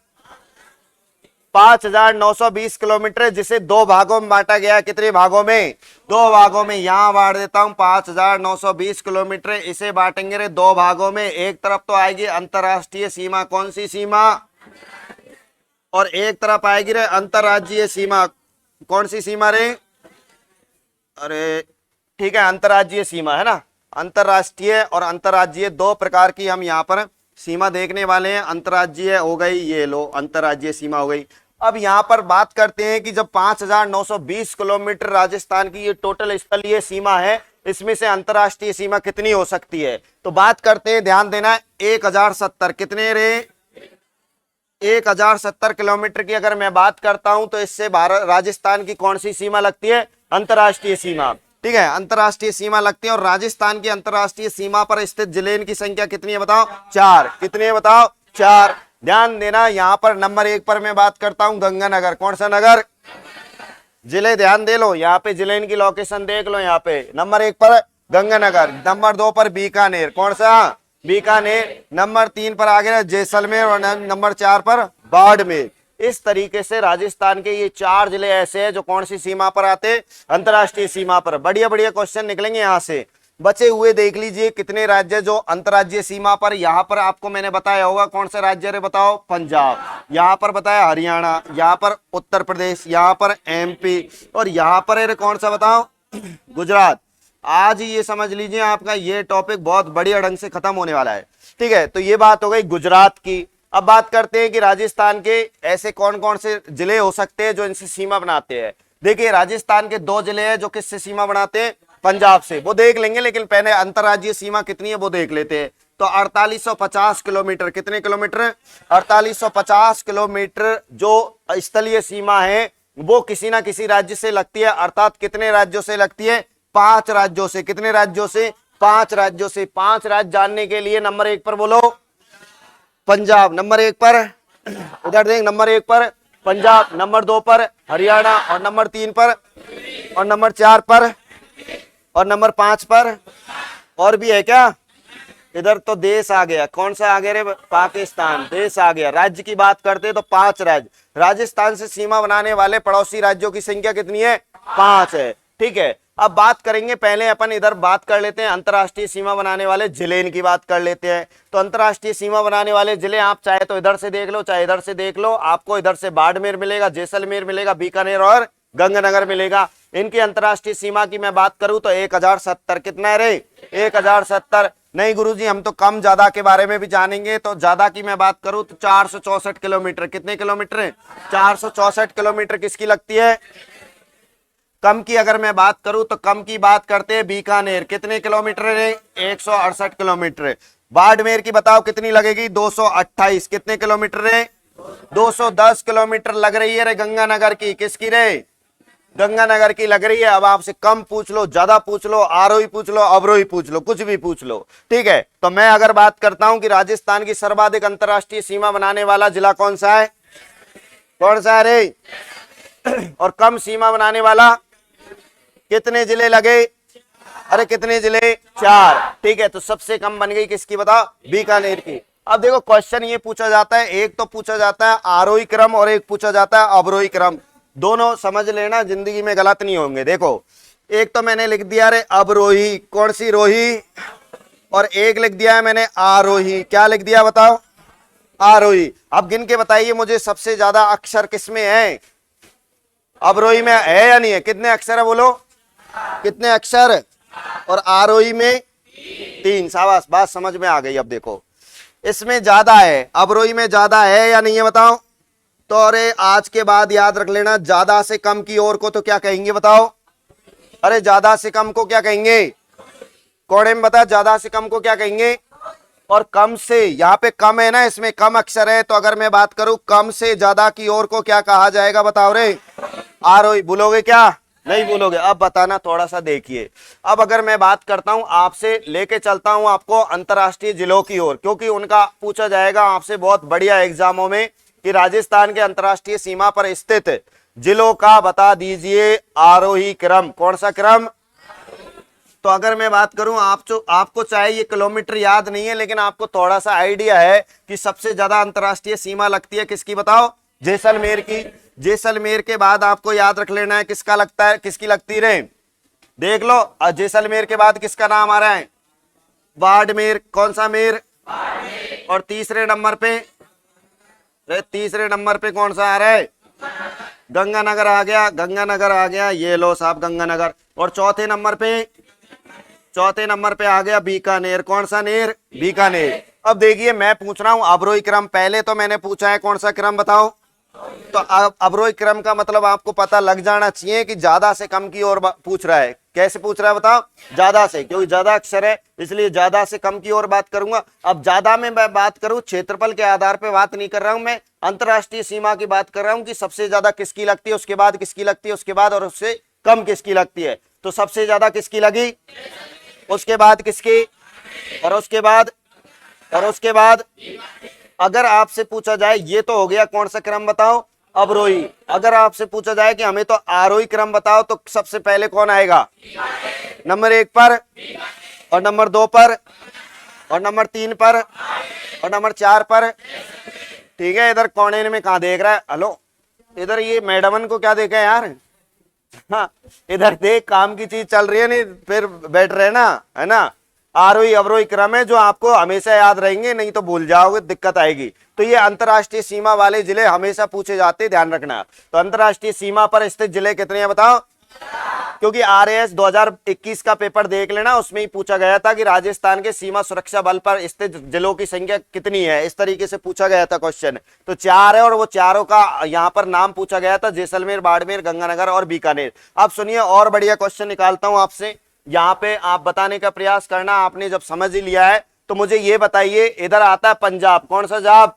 Speaker 1: 5,920 किलोमीटर, जिसे दो भागों में बांटा गया। कितने भागों में, दो भागों में। यहां बांट देता हूं 5,920 किलोमीटर, इसे बांटेंगे रे दो भागों में। एक तरफ तो आएगी अंतरराष्ट्रीय सीमा, कौन सी सीमा, और एक तरफ आएगी रे अंतरराज्यीय सीमा। कौन सी सीमा रे, अरे ठीक है, अंतरराज्यीय सीमा है ना। अंतरराष्ट्रीय और अंतरराज्यीय दो प्रकार की हम यहाँ पर सीमा देखने वाले हैं। अंतरराज्यीय हो गई, ये लो अंतरराज्यीय सीमा हो गई। अब यहाँ पर बात करते हैं कि जब 5,920 किलोमीटर राजस्थान की ये टोटल स्थलीय सीमा है, इसमें से अंतरराष्ट्रीय सीमा कितनी हो सकती है, तो बात करते हैं, ध्यान देना, 1,070। कितने रे, 1,070 किलोमीटर की अगर मैं बात करता हूं तो इससे भारत राजस्थान की कौन सी सीमा लगती है, अंतरराष्ट्रीय सीमा। ठीक है, अंतरराष्ट्रीय सीमा लगती है। और राजस्थान की अंतरराष्ट्रीय सीमा पर स्थित जिले की संख्या कितनी है बताओ, 4। कितनी है बताओ, 4। ध्यान देना, यहां पर नंबर 1 पर मैं बात करता हूं गंगानगर। कौन सा नगर, जिले ध्यान दे लो, यहाँ पे जिले की लोकेशन देख लो। यहाँ पे नंबर 1 पर गंगानगर, नंबर 2 पर बीकानेर। कौन सा, बीकानेर। नंबर 3 पर आ गया जैसलमेर और नंबर 4 पर बाड़मेर। इस तरीके से राजस्थान के ये 4 जिले ऐसे हैं जो कौन सी सीमा पर आते, अंतरराष्ट्रीय सीमा पर। बढ़िया बढ़िया क्वेश्चन निकलेंगे यहाँ से। बचे हुए देख लीजिए कितने राज्य जो अंतरराज्यीय सीमा पर, यहाँ पर आपको मैंने बताया होगा कौन सा राज्य है बताओ, पंजाब। यहाँ पर बताया हरियाणा, यहाँ पर उत्तर प्रदेश, यहाँ पर एमपी, और यहाँ पर है कौन सा बताओ, गुजरात। आज ही ये समझ लीजिए आपका ये टॉपिक बहुत बढ़िया ढंग से खत्म होने वाला है। ठीक है, तो ये बात हो गई गुजरात की। अब बात करते हैं कि राजस्थान के ऐसे कौन कौन से जिले हो सकते हैं जो इनसे सीमा बनाते हैं। देखिए राजस्थान के 2 जिले हैं जो किससे सीमा बनाते हैं, पंजाब से, वो देख लेंगे, लेकिन पहले अंतरराज्यीय सीमा कितनी है वो देख लेते हैं। तो 4850 किलोमीटर, कितने किलोमीटर, 4850 किलोमीटर जो स्थलीय सीमा है वो किसी ना किसी राज्य से लगती है। अर्थात कितने राज्यों से लगती है, 5 राज्यों से। कितने राज्यों से, 5 राज्यों से। 5 राज्य जानने के लिए नंबर 1 पर बोलो पंजाब, नंबर 1 पर, उधर देख, नंबर 1 पर पंजाब, नंबर 2 पर हरियाणा, और नंबर 3 पर, और नंबर 4 पर, और नंबर 5 पर। और भी है क्या, इधर तो देश आ गया, कौन सा आ गया रे, पाकिस्तान, देश आ गया। राज्य की बात करते हैं तो 5 राज्य। राजस्थान से सीमा बनाने वाले पड़ोसी राज्यों की संख्या कितनी है, 5 है। ठीक है, अब बात करेंगे, पहले अपन इधर बात कर लेते हैं अंतरराष्ट्रीय सीमा बनाने वाले जिले, इनकी बात कर लेते हैं। तो अंतरराष्ट्रीय सीमा बनाने वाले जिले आप चाहे तो इधर से देख लो चाहे इधर से देख लो, आपको इधर से बाड़मेर मिलेगा, जैसलमेर मिलेगा, बीकानेर और गंगानगर मिलेगा। इनकी अंतर्राष्ट्रीय सीमा की मैं बात करूं तो 1070, कितना है रे? 1070। नहीं गुरुजी, हम तो कम ज्यादा के बारे में भी जानेंगे। तो ज्यादा की मैं बात करूं तो 464 किलोमीटर। कितने किलोमीटर है? 464 किलोमीटर किसकी लगती है? कम की अगर मैं बात करूं तो कम की बात करते हैं बीकानेर। कितने किलोमीटर है? 168 किलोमीटर। बाड़मेर की बताओ कितनी लगेगी? 228। कितने किलोमीटर है? 210 किलोमीटर लग रही है रे गंगानगर की। किसकी रे? गंगानगर की लग रही है। अब आपसे कम पूछ लो, ज्यादा पूछ लो, आरोही पूछ लो, अवरोही पूछ लो, कुछ भी पूछ लो, ठीक है। तो मैं अगर बात करता हूं कि राजस्थान की सर्वाधिक अंतर्राष्ट्रीय सीमा बनाने वाला जिला कौन सा है? कौन सा है रे? और कम सीमा बनाने वाला? कितने जिले लगे? अरे कितने जिले? 4, ठीक है। तो सबसे कम बन गई किसकी बताओ? बीकानेर की। अब देखो क्वेश्चन ये पूछा जाता है, एक तो पूछा जाता है आरोही क्रम और एक पूछा जाता है अवरोही क्रम। दोनों समझ लेना, जिंदगी में गलत नहीं होंगे। देखो एक तो मैंने लिख दिया रे अवरोही, कौन सी रोही, और एक लिख दिया है मैंने आरोही। क्या लिख दिया बताओ? आरोही। अब गिन के बताइए मुझे सबसे ज्यादा अक्षर किसमें है? अवरोही में है या नहीं है? कितने अक्षर है बोलो? कितने अक्षर? और आरोही में 3। शाबाश, बात समझ में आ गई। अब देखो इसमें ज्यादा है, अवरोही में ज्यादा है या नहीं है बताओ? तो अरे आज के बाद याद रख लेना, ज्यादा से कम की ओर को तो क्या कहेंगे बताओ? अरे ज्यादा से कम को क्या कहेंगे? कोड़े में बता, ज्यादा से कम को क्या कहेंगे? और कम से, यहाँ पे कम है ना, इसमें कम अक्षर है, तो अगर मैं बात करूं कम से ज्यादा की ओर को क्या कहा जाएगा बताओ रे? आरोही। भूलोगे क्या? नहीं भूलोगे। अब बताना, थोड़ा सा देखिए। अब अगर मैं बात करता हूं आपसे, लेके चलता हूं आपको अंतरराष्ट्रीय जिलों की ओर, क्योंकि उनका पूछा जाएगा आपसे बहुत बढ़िया एग्जामों में कि राजस्थान के अंतरराष्ट्रीय सीमा पर स्थित जिलों का बता दीजिए आरोही क्रम। कौन सा क्रम? तो अगर मैं बात करूं आपको चाहे ये किलोमीटर याद नहीं है, लेकिन आपको थोड़ा सा आइडिया है कि सबसे ज्यादा अंतरराष्ट्रीय सीमा लगती है किसकी बताओ? जैसलमेर की। जैसलमेर के बाद आपको याद रख लेना है किसका लगता है, किसकी लगती रे? देख लो, जैसलमेर के बाद किसका नाम आ रहा है? बाड़मेर। कौन सा मेर? और तीसरे नंबर पे? तीसरे नंबर पे कौन सा आ रहा है? गंगानगर आ गया। गंगानगर आ गया, ये लो साहब गंगानगर। और चौथे नंबर पे? चौथे नंबर पे आ गया बीकानेर। कौन सा नेर? बीकानेर। अब देखिए मैं पूछ रहा हूं अवरोही क्रम। पहले तो मैंने पूछा है कौन सा क्रम बताओ? तो अवरोही क्रम का मतलब आपको पता लग जाना चाहिए कि ज्यादा से कम की ओर पूछ रहा है। कैसे पूछ रहा है बताओ? ज्यादा से, क्योंकि ज्यादा अक्षर है इसलिए ज्यादा से कम की ओर बात करूंगा। अब ज्यादा में मैं बात करूं क्षेत्रफल के आधार पर बात नहीं कर रहा हूं, मैं अंतरराष्ट्रीय सीमा की बात कर रहा हूं कि सबसे ज्यादा किसकी लगती है, उसके बाद किसकी लगती है, उसके बाद और उससे कम किसकी लगती है। तो सबसे ज्यादा किसकी लगी, उसके बाद किसकी, और उसके बाद, और उसके बाद अगर आपसे पूछा जाए, ये तो हो गया कौन सा क्रम बताओ? अवरोही। अगर आपसे पूछा जाए कि हमें तो आरोही क्रम बताओ, तो सबसे पहले कौन आएगा? नंबर 1 पर, और नंबर 2 पर, और नंबर 3 पर, और नंबर 4 पर। ठीक है, इधर कोने में कहा देख रहा है? हेलो, इधर ये मैडमन को क्या देखा है यार? हाँ, इधर देख, काम की चीज चल रही है, नहीं फिर बैठ रहे ना, है ना। आरोही अवरोही क्रम है जो आपको हमेशा याद रहेंगे, नहीं तो भूल जाओगे, दिक्कत आएगी। तो ये अंतरराष्ट्रीय सीमा वाले जिले हमेशा पूछे जाते, ध्यान रखना। तो अंतरराष्ट्रीय सीमा पर स्थित जिले कितने हैं बताओ? क्योंकि आरएएस 2021 का पेपर देख लेना, उसमें ही पूछा गया था कि राजस्थान के सीमा सुरक्षा बल पर स्थित जिलों की संख्या कितनी है, इस तरीके से पूछा गया था क्वेश्चन। तो 4 है, और वो चारों का यहाँ पर नाम पूछा गया था, जैसलमेर, बाड़मेर, गंगानगर और बीकानेर। अब सुनिए और बढ़िया क्वेश्चन निकालता हूं आपसे, यहाँ पे आप बताने का प्रयास करना। आपने जब समझ ही लिया है तो मुझे ये बताइए, इधर आता है पंजाब, कौन सा जाब?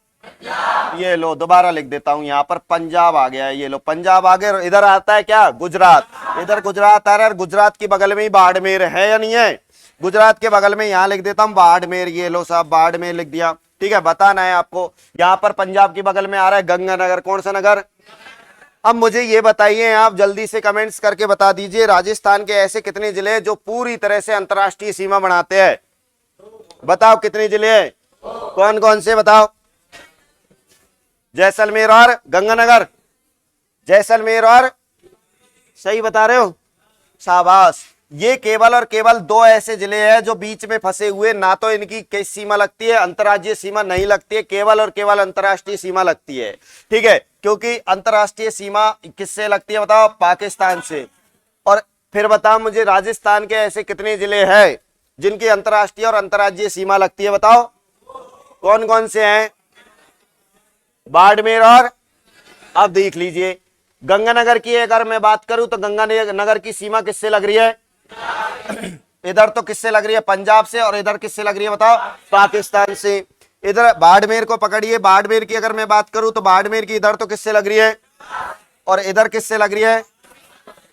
Speaker 1: ये लो दोबारा लिख देता हूं, यहाँ पर पंजाब आ गया है, ये लो पंजाब आ गया। इधर आता है क्या? गुजरात। इधर गुजरात आ रहा है, गुजरात की बगल में ही बाड़मेर है या नहीं है? गुजरात के बगल में यहाँ लिख देता हूँ बाड़मेर, ये लो साहब बाड़मेर लिख दिया। ठीक है, बताना है आपको। यहाँ पर पंजाब की बगल में आ रहा है गंगानगर। कौन सा नगर? अब मुझे ये बताइए, आप जल्दी से कमेंट्स करके बता दीजिए, राजस्थान के ऐसे कितने जिले हैं जो पूरी तरह से अंतरराष्ट्रीय सीमा बनाते हैं? बताओ कितने जिले हैं, कौन कौन से बताओ? जैसलमेर और गंगानगर। जैसलमेर और, सही बता रहे हो, शाबाश। ये केवल और केवल दो ऐसे जिले हैं जो बीच में फंसे हुए, ना तो इनकी किस सीमा लगती है, अंतर्राज्यीय सीमा नहीं लगती है, केवल और केवल अंतर्राष्ट्रीय सीमा लगती है। ठीक है, क्योंकि अंतर्राष्ट्रीय सीमा किससे लगती है बताओ, पाकिस्तान से। और फिर बताओ मुझे राजस्थान के ऐसे कितने जिले हैं जिनकी अंतर्राष्ट्रीय और अंतर्राज्यीय सीमा लगती है, बताओ कौन कौन से हैं? बाड़मेर और, अब देख लीजिए गंगानगर की अगर मैं बात करूं तो गंगानगर की सीमा किससे लग रही है? इधर तो किससे लग रही है, पंजाब से, और इधर किससे लग रही है बताओ, पाकिस्तान से। इधर बाड़मेर को पकड़िए, बाड़मेर की अगर मैं बात करूं तो बाड़मेर की इधर तो किससे लग रही है, और इधर किससे लग रही है?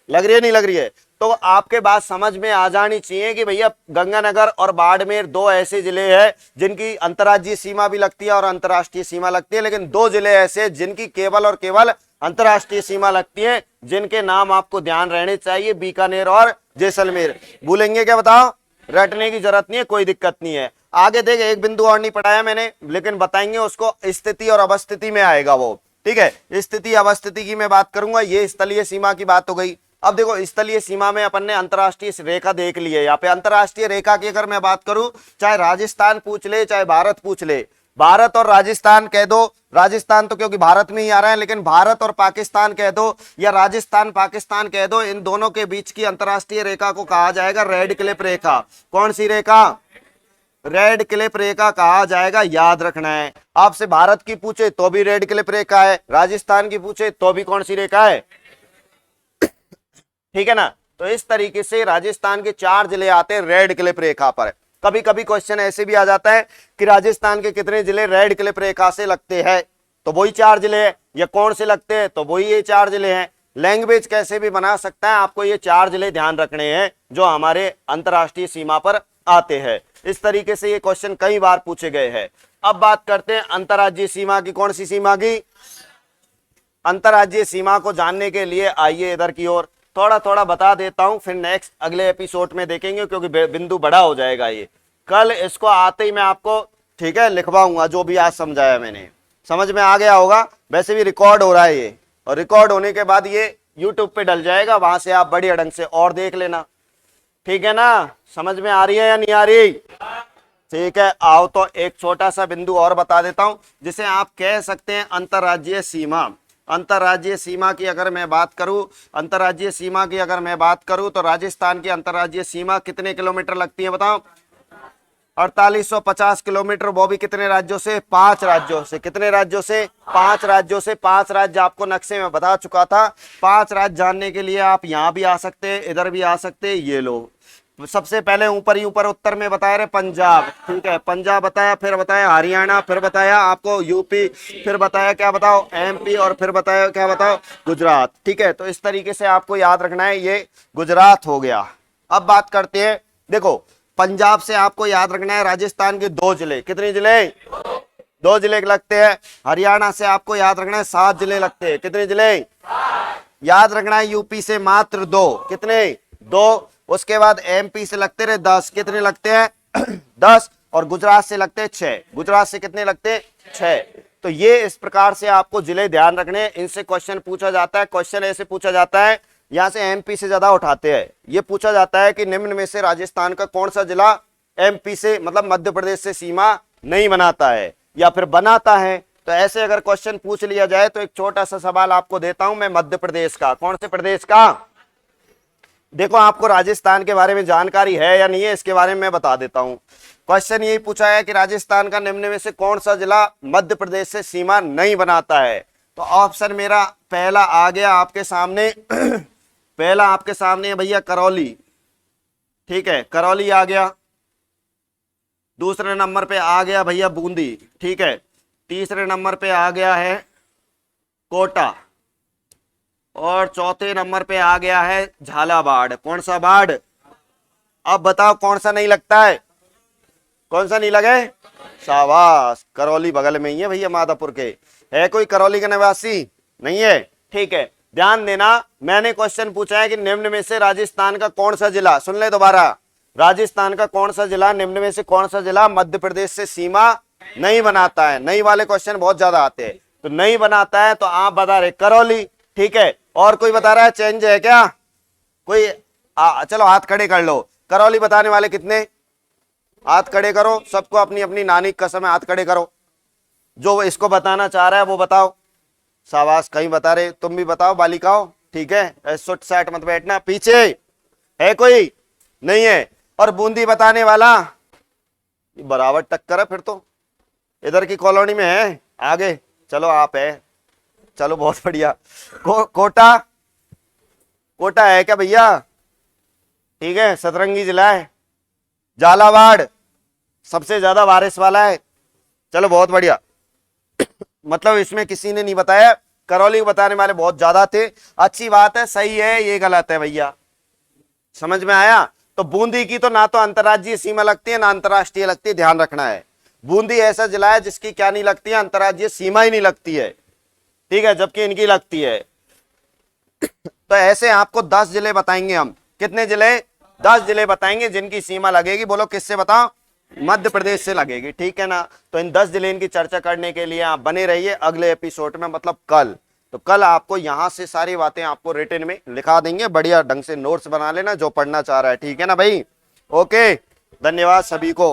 Speaker 1: लग रही है नहीं लग रही है? तो आपके बात समझ में आ जानी चाहिए कि भैया गंगानगर और बाड़मेर दो ऐसे जिले हैं जिनकी अंतर्राज्यीय सीमा भी लगती है और अंतर्राष्ट्रीय सीमा लगती है, लेकिन दो जिले ऐसे जिनकी केवल और केवल अंतर्राष्ट्रीय सीमा लगती है, जिनके नाम आपको ध्यान रहने चाहिए, बीकानेर और जैसलमेर। भूलेंगे क्या बताओ? रटने की जरूरत नहीं है, कोई दिक्कत नहीं है। आगे देख, एक बिंदु और नहीं पढ़ाया मैंने, लेकिन बताएंगे उसको, स्थिति और अवस्थिति में आएगा वो। ठीक है, स्थिति अवस्थिति की मैं बात करूंगा। ये स्थलीय सीमा की बात हो गई। अब देखो स्थलीय सीमा में अपन ने अंतर्राष्ट्रीय रेखा देख ली है। यहाँ पे अंतर्राष्ट्रीय रेखा की अगर मैं बात करूं, चाहे राजस्थान पूछ ले चाहे भारत पूछ ले, भारत और राजस्थान कह दो, राजस्थान तो क्योंकि भारत में ही आ रहा है, लेकिन भारत और पाकिस्तान कह दो या राजस्थान पाकिस्तान कह दो, इन दोनों के बीच की अंतर्राष्ट्रीय रेखा को कहा जाएगा रेड क्लिफ रेखा। कौन सी रेखा? रेड क्लिफ रेखा कहा जाएगा, याद रखना है। आपसे भारत की पूछे तो भी रेड क्लिफ रेखा है, राजस्थान की पूछे तो भी कौन सी रेखा है? ठीक है ना। तो इस तरीके से राजस्थान के 4 जिले आते हैं रेड क्लिफ रेखा पर। कभी कभी क्वेश्चन ऐसे भी आ जाता है कि राजस्थान के कितने जिले रेड क्लिफ रेखा से लगते हैं, तो वही 4 जिले हैं, या कौन से लगते हैं, तो वही ये 4 जिले हैं। लैंग्वेज कैसे भी बना सकता है, आपको ये 4 जिले ध्यान रखने हैं जो हमारे अंतरराष्ट्रीय सीमा पर आते हैं। इस तरीके से ये क्वेश्चन कई बार पूछे गए हैं। अब बात करते हैं अंतरराज्यीय सीमा की। कौन सी सीमा की? अंतरराज्यीय सीमा को जानने के लिए आइए इधर की ओर, थोड़ा थोड़ा बता देता हूं, फिर नेक्स्ट अगले एपिसोड में देखेंगे, क्योंकि बिंदु बड़ा हो जाएगा ये। कल इसको आते ही मैं आपको, ठीक है, लिखवाऊंगा जो भी आज समझाया मैंने। समझ में आ गया होगा। वैसे भी रिकॉर्ड हो रहा है ये, और रिकॉर्ड होने के बाद ये यूट्यूब पे डल जाएगा, वहां से आप बढ़िया ढंग से और देख लेना। ठीक है ना, समझ में आ रही है या नहीं आ रही? ठीक है, आओ तो एक छोटा सा बिंदु और बता देता हूं, जिसे आप कह सकते हैं अंतरराज्यीय सीमा। अंतरराज्यीय सीमा की अगर मैं बात करूं, अंतरराज्यीय सीमा की अगर मैं बात करूं तो राजस्थान की अंतरराज्यीय सीमा कितने किलोमीटर लगती है बताओ? 4850 किलोमीटर। वो भी कितने राज्यों से? 5 राज्यों से। कितने राज्यों से? 5 राज्यों से। 5 राज्य आपको नक्शे में बता चुका था। 5 राज्य जानने के लिए आप यहाँ भी आ सकते हैं, इधर भी आ सकते हैं। ये लो, सबसे पहले ऊपर ही ऊपर उत्तर में बताया रहे पंजाब। ठीक है, पंजाब बताया, फिर बताया हरियाणा, फिर बताया आपको यूपी, फिर बताया क्या बताओ एमपी, और फिर बताया क्या बताओ गुजरात। ठीक है, तो इस तरीके से आपको याद रखना है, ये गुजरात हो गया। अब बात करते हैं, देखो पंजाब से आपको याद रखना है राजस्थान के 2 जिले। कितने जिले? 2 जिले लगते हैं। हरियाणा से आपको याद रखना है 7 जिले लगते हैं। कितने जिले? याद रखना है। यूपी से मात्र 2। कितने? 2। उसके बाद एमपी से लगते रहे 10। कितने लगते हैं? 10। और गुजरात से लगते हैं 6। गुजरात से कितने लगते हैं? 6। तो ये इस प्रकार से आपको जिले ध्यान रखने, इनसे क्वेश्चन पूछा जाता है। क्वेश्चन ऐसे पूछा जाता है, यहां से एमपी से ज्यादा उठाते हैं। ये पूछा जाता है कि निम्न में से राजस्थान का कौन सा जिला एमपी से, मतलब मध्य प्रदेश से सीमा नहीं बनाता है या फिर बनाता है। तो ऐसे अगर क्वेश्चन पूछ लिया जाए तो एक छोटा सा सवाल आपको देता हूं मैं मध्य प्रदेश का। कौन से प्रदेश का? देखो आपको राजस्थान के बारे में जानकारी है या नहीं है, इसके बारे में मैं बता देता हूं। क्वेश्चन यही पूछा है कि राजस्थान का निम्न में से कौन सा जिला मध्य प्रदेश से सीमा नहीं बनाता है। तो ऑप्शन मेरा पहला आ गया आपके सामने पहला आपके सामने है भैया करौली। ठीक है, करौली आ गया। दूसरे नंबर पे आ गया भैया बूंदी। ठीक है, तीसरे नंबर पे आ गया है कोटा, और चौथे नंबर पे आ गया है झालावाड़। कौन सा बाढ़? अब बताओ कौन सा नहीं लगता है? कौन सा नहीं लगे? शाबाश, करौली बगल में ही है भैया माधापुर के। है कोई करौली का निवासी? नहीं है। ठीक है, ध्यान देना, मैंने क्वेश्चन पूछा है कि निम्न में से राजस्थान का कौन सा जिला, सुन ले दोबारा, राजस्थान का कौन सा जिला, निम्न में से कौन सा जिला मध्य प्रदेश से सीमा नहीं बनाता है। नहीं वाले क्वेश्चन बहुत ज्यादा आते हैं, तो नहीं बनाता है तो आप बता रहे करौली। ठीक है, और कोई बता रहा है चेंज है क्या? कोई चलो हाथ खड़े कर लो। करौली बताने वाले कितने? हाथ खड़े करो, सबको अपनी अपनी नानी की कसम है, हाथ खड़े करो। जो इसको बताना चाह रहा है वो बताओ। शाबाश, कहीं बता रहे, तुम भी बताओ बालिकाओं, ठीक है, सुट साट मत बैठना। पीछे है कोई? नहीं है। और बूंदी बताने वाला? बराबर टक्कर है फिर तो, इधर की कॉलोनी में है आगे। चलो आप है, चलो बहुत बढ़िया। कोटा, कोटा है क्या भैया? ठीक है, सतरंगी जिला है। झालावाड़ सबसे ज्यादा बारिश वाला है। चलो बहुत बढ़िया। मतलब इसमें किसी ने नहीं बताया, करौली को बताने वाले बहुत ज्यादा थे। अच्छी बात है, सही है, ये गलत है भैया, समझ में आया? तो बूंदी की तो ना तो अंतर्राज्यीय सीमा लगती है ना अंतर्राष्ट्रीय लगती है, ध्यान रखना है। बूंदी ऐसा जिला है जिसकी क्या नहीं लगती है, अंतर्राज्यीय सीमा ही नहीं लगती है, ठीक है, जबकि इनकी लगती है। तो ऐसे आपको 10 जिले बताएंगे हम। कितने जिले? 10 जिले बताएंगे जिनकी सीमा लगेगी। बोलो किससे बताओ? मध्य प्रदेश से लगेगी, ठीक है ना? तो इन 10 जिले की चर्चा करने के लिए आप बने रहिए अगले एपिसोड में, मतलब कल। तो कल आपको यहां से सारी बातें आपको रिटन में लिखा देंगे, बढ़िया ढंग से नोट्स बना लेना जो पढ़ना चाह रहा है, ठीक है ना भाई? ओके, धन्यवाद सभी को।